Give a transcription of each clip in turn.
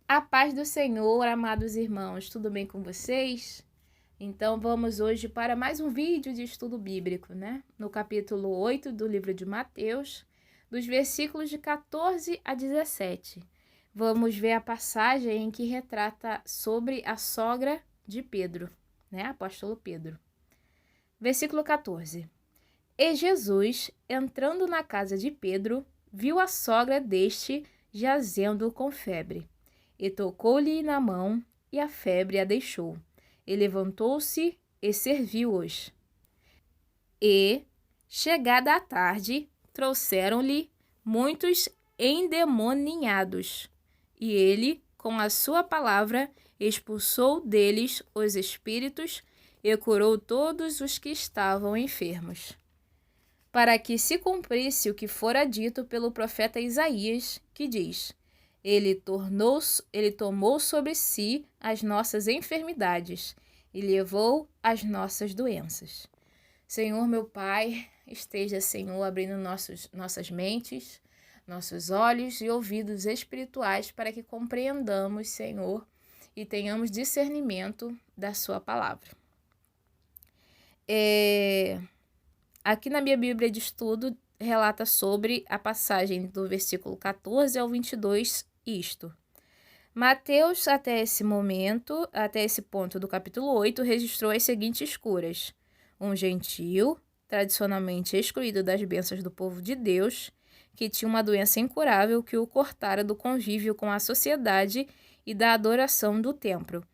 A paz do Senhor, amados irmãos, tudo bem com vocês? Então vamos hoje para mais um vídeo de estudo bíblico, né? No capítulo 8 do livro de Mateus, dos versículos de 14 a 17. Vamos ver a passagem em que retrata sobre a sogra de Pedro, né? Apóstolo Pedro. Versículo 14. E Jesus, entrando na casa de Pedro, viu a sogra deste jazendo com febre. E tocou-lhe na mão, e a febre a deixou. E levantou-se e serviu-os. E, chegada a tarde, trouxeram-lhe muitos endemoninhados. E ele, com a sua palavra, expulsou deles os espíritos e curou todos os que estavam enfermos. Para que se cumprisse o que fora dito pelo profeta Isaías, que diz: Ele tomou sobre si as nossas enfermidades e levou as nossas doenças. Senhor, meu Pai, esteja, Senhor, abrindo nossas mentes, nossos olhos e ouvidos espirituais para que compreendamos, Senhor, e tenhamos discernimento da sua palavra. Aqui na minha Bíblia de Estudo, relata sobre a passagem do versículo 14 ao 22, isto. Mateus, até esse ponto do capítulo 8, registrou as seguintes curas. Um gentio, tradicionalmente excluído das bênçãos do povo de Deus, que tinha uma doença incurável que o cortara do convívio com a sociedade e da adoração do templo.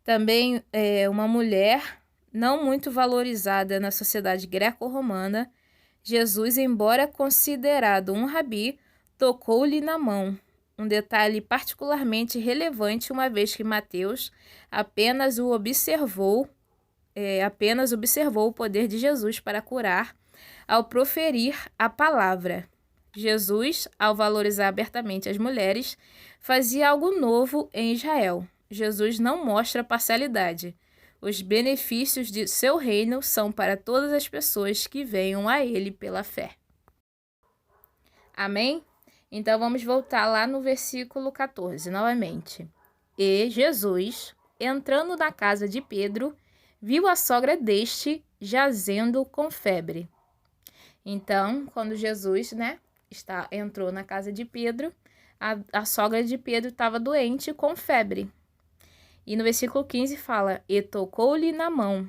Também uma mulher não muito valorizada na sociedade greco-romana. Jesus, embora considerado um rabi, tocou-lhe na mão. Um detalhe particularmente relevante, uma vez que Mateus apenas observou o poder de Jesus para curar ao proferir a palavra. Jesus, ao valorizar abertamente as mulheres, fazia algo novo em Israel. Jesus não mostra parcialidade. Os benefícios de seu reino são para todas as pessoas que venham a ele pela fé. Amém? Então vamos voltar lá no versículo 14, novamente. E Jesus, entrando na casa de Pedro, viu a sogra deste jazendo com febre. Então, quando Jesus, entrou na casa de Pedro, a sogra de Pedro estava doente com febre. E no versículo 15 fala: E tocou-lhe na mão,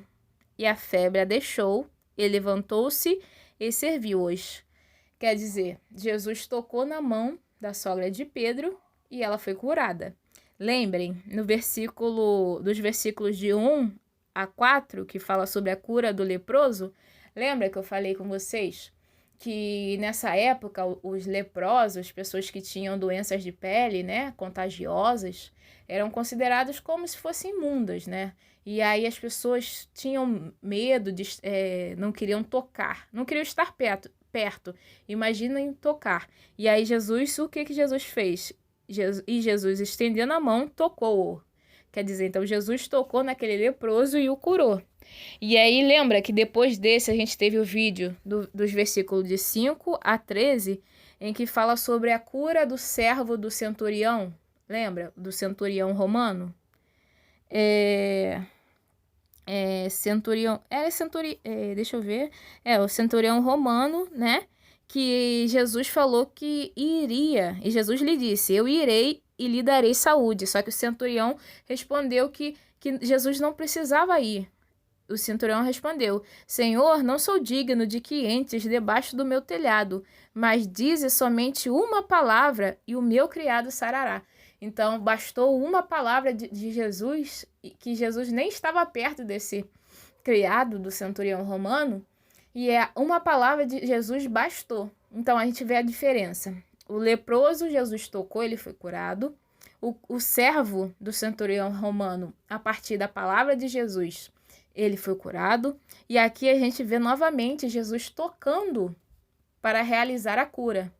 e a febre a deixou, e levantou-se e serviu-os. Quer dizer, Jesus tocou na mão da sogra de Pedro e ela foi curada. Lembrem, dos versículos de 1 a 4, que fala sobre a cura do leproso, lembra que eu falei com vocês que nessa época os leprosos, pessoas que tinham doenças de pele, contagiosas, eram considerados como se fossem imundas, E aí as pessoas tinham medo, não queriam tocar, não queriam estar perto. Imaginem tocar. E aí o que Jesus fez? Jesus, estendendo a mão, tocou-o. Quer dizer, então Jesus tocou naquele leproso e o curou. E aí lembra que depois desse a gente teve o vídeo dos versículos de 5 a 13, em que fala sobre a cura do servo do centurião. Lembra? Do centurião romano? Deixa eu ver. O centurião romano, que Jesus falou que iria. E Jesus lhe disse: Eu irei e lhe darei saúde. Só que o centurião respondeu que Jesus não precisava ir. O centurião respondeu: Senhor, não sou digno de que entres debaixo do meu telhado, mas dize somente uma palavra e o meu criado sarará. Então, bastou uma palavra de Jesus, que Jesus nem estava perto desse criado do centurião romano, e uma palavra de Jesus bastou. Então, a gente vê a diferença. O leproso, Jesus tocou, ele foi curado. O servo do centurião romano, a partir da palavra de Jesus, ele foi curado. E aqui a gente vê novamente Jesus tocando para realizar a cura,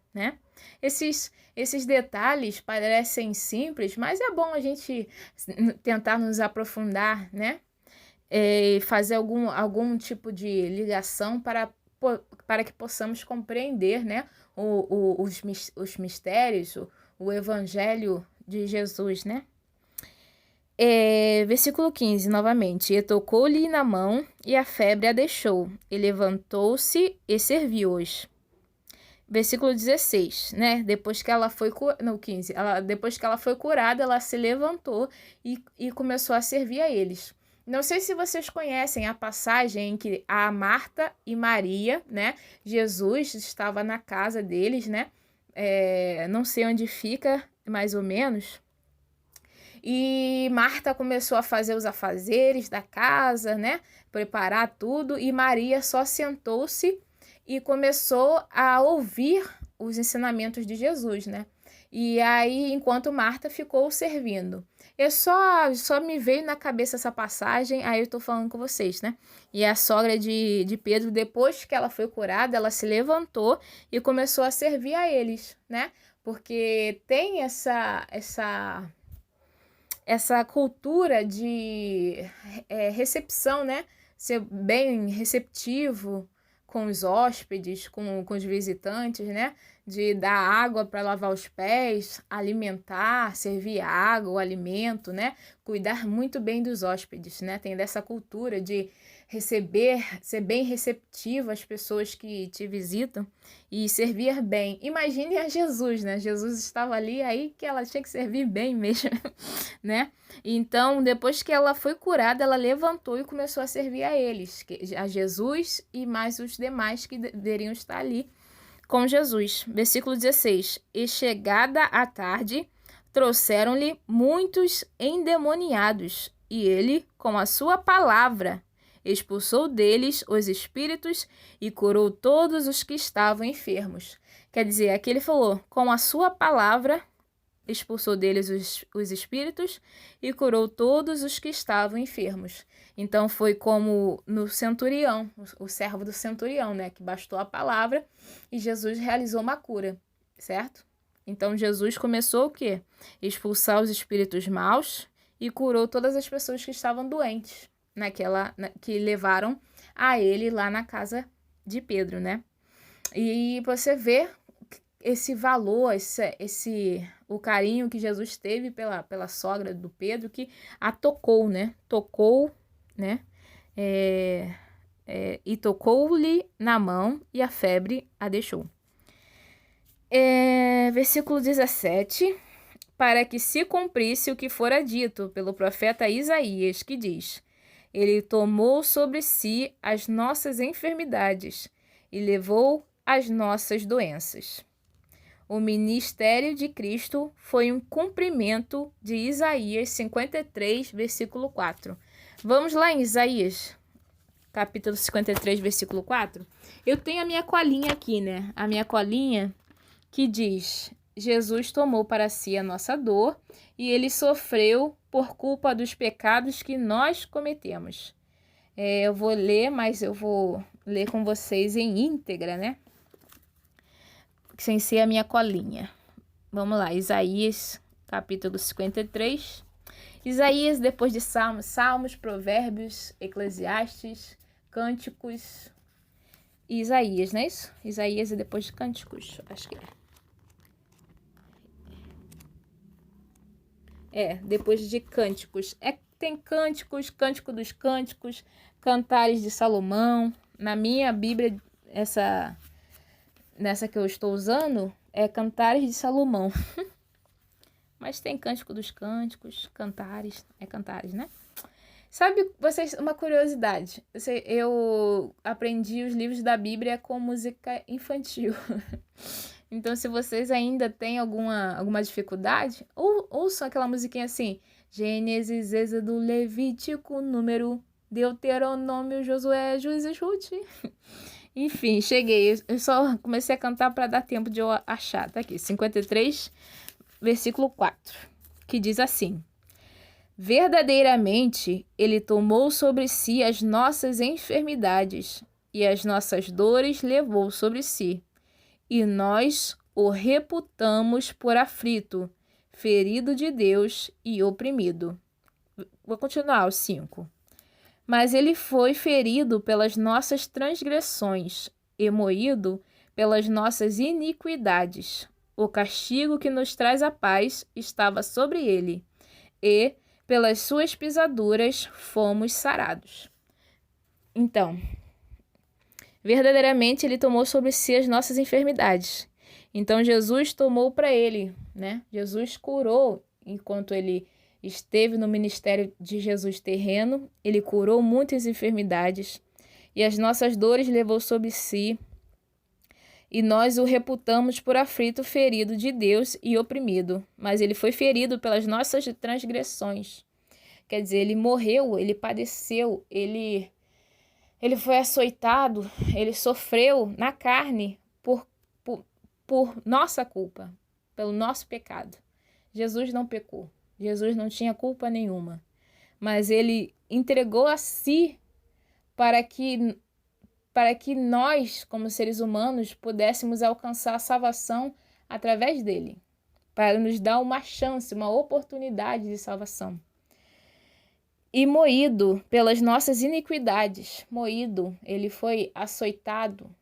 Esses detalhes parecem simples, mas é bom a gente tentar nos aprofundar, E fazer algum tipo de ligação para que possamos compreender, os mistérios, o evangelho de Jesus, Versículo 15, novamente. E tocou-lhe na mão, e a febre a deixou. E levantou-se e serviu-os. Versículo 16, né? Depois que ela foi no 15, depois que ela foi curada, ela se levantou e começou a servir a eles. Não sei se vocês conhecem a passagem em que a Marta e Maria, né? Jesus estava na casa deles, né? Não sei onde fica, mais ou menos. E Marta começou a fazer os afazeres da casa, né? Preparar tudo. E Maria só sentou-se e começou a ouvir os ensinamentos de Jesus, né? E aí, enquanto Marta ficou servindo. Só me veio na cabeça essa passagem, aí eu tô falando com vocês, né? E a sogra de Pedro, depois que ela foi curada, ela se levantou e começou a servir a eles, né? Porque tem essa cultura de recepção, né? Ser bem receptivo com os hóspedes, com os visitantes, né? De dar água para lavar os pés, alimentar, servir água, o alimento, né? Cuidar muito bem dos hóspedes, né? Tem dessa cultura de receber, ser bem receptivo às pessoas que te visitam e servir bem. Imagine a Jesus, né? Jesus estava ali, aí que ela tinha que servir bem mesmo, né? Então, depois que ela foi curada, ela levantou e começou a servir a eles, a Jesus e mais os demais que deveriam estar ali com Jesus. Versículo 16. E chegada a tarde, trouxeram-lhe muitos endemoniados, e ele, com a sua palavra, expulsou deles os espíritos e curou todos os que estavam enfermos. Quer dizer, aqui ele falou, com a sua palavra, expulsou deles os espíritos e curou todos os que estavam enfermos. Então foi como no centurião, o servo do centurião, né, que bastou a palavra e Jesus realizou uma cura, certo? Então Jesus começou o quê? Expulsar os espíritos maus e curou todas as pessoas que estavam doentes, que levaram a ele lá na casa de Pedro, né? E você vê esse valor, o carinho que Jesus teve pela sogra do Pedro, que a tocou, né? Tocou, né? E tocou-lhe na mão e a febre a deixou. Versículo 17, para que se cumprisse o que fora dito pelo profeta Isaías, que diz: Ele tomou sobre si as nossas enfermidades e levou as nossas doenças. O ministério de Cristo foi um cumprimento de Isaías 53, versículo 4. Vamos lá em Isaías, capítulo 53, versículo 4. Eu tenho a minha colinha aqui, né? A minha colinha que diz: Jesus tomou para si a nossa dor e ele sofreu por culpa dos pecados que nós cometemos. Eu vou ler, mas eu vou ler com vocês em íntegra, né? Sem ser a minha colinha. Vamos lá, Isaías, capítulo 53. Isaías, depois de Salmos, Provérbios, Eclesiastes, Cânticos. E Isaías, não é isso? Isaías é depois de Cânticos, acho que é. Depois de Cânticos. Tem Cânticos, Cântico dos Cânticos, Cantares de Salomão. Na minha Bíblia, nessa que eu estou usando, é Cantares de Salomão. Mas tem Cântico dos Cânticos, Cantares, Cantares, né? Sabe, vocês, uma curiosidade, eu aprendi os livros da Bíblia com música infantil. Então, se vocês ainda têm alguma dificuldade, ouçam aquela musiquinha assim, Gênesis, Êxodo, Levítico, Número, Deuteronômio, Josué, Juízes, Ruth. Enfim, cheguei. Eu só comecei a cantar para dar tempo de eu achar. Tá aqui, 53, versículo 4, que diz assim: Verdadeiramente, ele tomou sobre si as nossas enfermidades e as nossas dores levou sobre si. E nós o reputamos por aflito, ferido de Deus e oprimido. Vou continuar o 5. Mas ele foi ferido pelas nossas transgressões e moído pelas nossas iniquidades. O castigo que nos traz a paz estava sobre ele, e pelas suas pisaduras fomos sarados. Então, verdadeiramente ele tomou sobre si as nossas enfermidades. Então Jesus tomou para ele, né? Jesus curou enquanto ele esteve no ministério de Jesus terreno, ele curou muitas enfermidades e as nossas dores levou sobre si, e nós o reputamos por aflito, ferido de Deus e oprimido, mas ele foi ferido pelas nossas transgressões. Quer dizer, ele morreu, ele padeceu, ele foi açoitado, ele sofreu na carne por nossa culpa, pelo nosso pecado. Jesus não pecou, Jesus não tinha culpa nenhuma, mas ele entregou a si para que nós, como seres humanos, pudéssemos alcançar a salvação através dele, para nos dar uma chance, uma oportunidade de salvação. E moído pelas nossas iniquidades, moído, ele foi açoitado.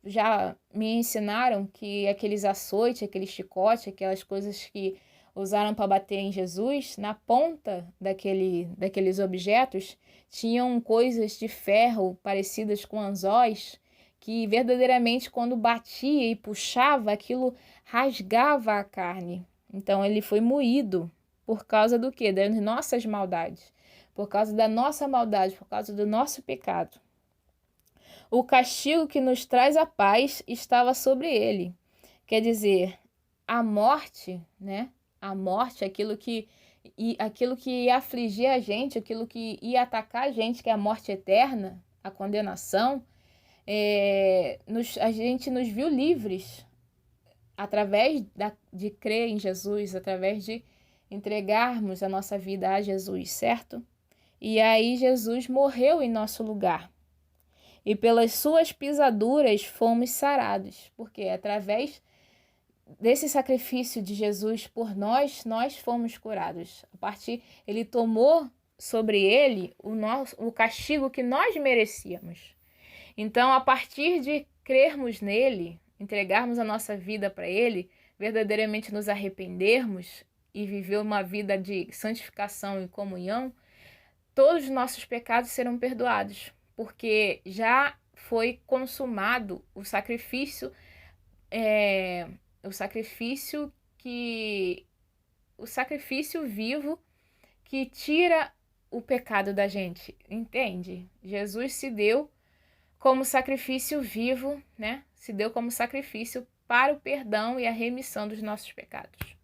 Já me ensinaram que aqueles açoites, aquele chicote, aquelas coisas que usaram para bater em Jesus, na ponta daqueles objetos, tinham coisas de ferro parecidas com anzóis, que verdadeiramente quando batia e puxava, aquilo rasgava a carne. Então ele foi moído por causa do quê? Das nossas maldades, por causa da nossa maldade, por causa do nosso pecado. O castigo que nos traz a paz estava sobre ele. Quer dizer, a morte, né? A morte, aquilo que ia afligir a gente, aquilo que ia atacar a gente, que é a morte eterna, a condenação, a gente nos viu livres através de crer em Jesus, através de entregarmos a nossa vida a Jesus, certo? E aí Jesus morreu em nosso lugar. E pelas suas pisaduras fomos sarados, porque através desse sacrifício de Jesus por nós fomos curados. Ele tomou sobre ele o castigo que nós merecíamos. Então, a partir de crermos nele, entregarmos a nossa vida para ele, verdadeiramente nos arrependermos e viver uma vida de santificação e comunhão, todos os nossos pecados serão perdoados, porque já foi consumado o sacrifício vivo que tira o pecado da gente, entende? Jesus se deu como sacrifício vivo, né? Se deu como sacrifício para o perdão e a remissão dos nossos pecados.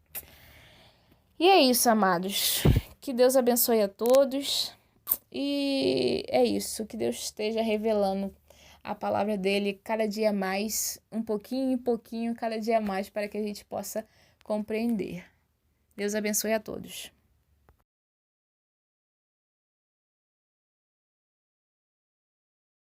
E é isso, amados. Que Deus abençoe a todos. E é isso, que Deus esteja revelando a palavra dele cada dia mais, um pouquinho em pouquinho, cada dia mais, para que a gente possa compreender. Deus abençoe a todos.